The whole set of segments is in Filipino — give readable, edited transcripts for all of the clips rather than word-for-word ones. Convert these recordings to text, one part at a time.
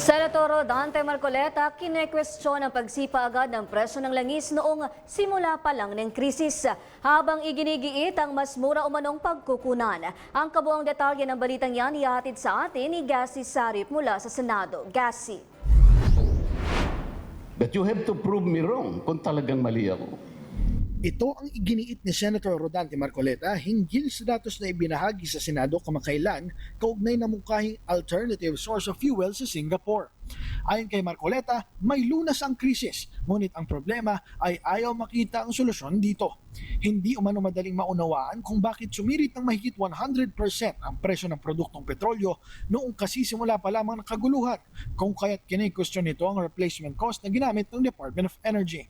Senator Dante Marcoleta kinekwestiyon ang pagsipa agad ng presyo ng langis noong simula pa lang ng krisis, habang iginigiit ang mas mura umanong pagkukunan. Ang kabuang detalye ng balitang yan ihatid sa atin ni Gassi Sarip mula sa Senado. Gassi. But you have to prove me wrong kung talagang mali ako. Ito ang iginiit ni Senator Rodante Marcoleta hinggil sa datos na ibinahagi sa Senado kamakailan kaugnay na mungkahing alternative source of fuel sa Singapore. Ayon kay Marcoleta, may lunas ang krisis, ngunit ang problema ay ayaw makita ang solusyon dito. Hindi umano madaling maunawaan kung bakit sumirit ng mahigit 100% ang presyo ng produktong petrolyo noong kasisimula pa lamang ng kaguluhan, kung kaya't kine-question nito ang replacement cost na ginamit ng Department of Energy.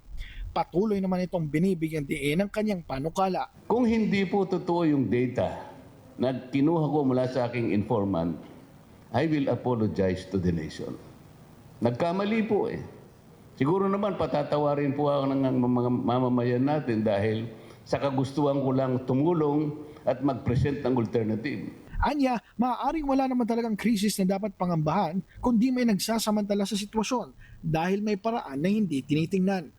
Patuloy naman itong binibigyan diin ng kanyang panukala. Kung hindi po totoo yung data na kinuha ko mula sa aking informant, I will apologize to the nation. Nagkamali po eh. Siguro naman patatawarin po ako ng mga mamamayan natin dahil sa kagustuhan ko lang tumulong at mag-present ng alternative. Anya, maaaring wala naman talagang krisis na dapat pangambahan kundi may nagsasamantala sa sitwasyon dahil may paraan na hindi tinitingnan.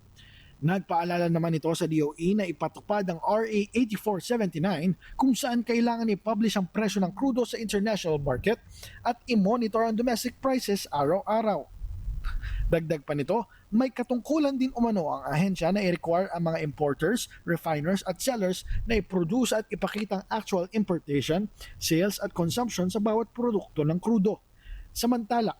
Nagpaalala naman ito sa DOE na ipatupad ang RA 8479 kung saan kailangan i-publish ang presyo ng krudo sa international market at i-monitor ang domestic prices araw-araw. Dagdag pa nito, may katungkulan din umano ang ahensya na i-require ang mga importers, refiners at sellers na i-produce at ipakita ang actual importation, sales at consumption sa bawat produkto ng krudo. Samantala,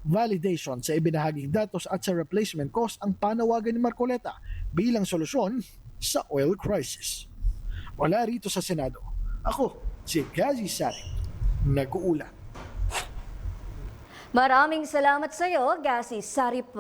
validation sa ibinahaging datos at sa replacement cost ang panawagan ni Marcoleta bilang solusyon sa oil crisis. Wala rito sa Senado, ako si Gassi Sarip, nag-uula. Maraming salamat sa iyo, Gassi Sarip.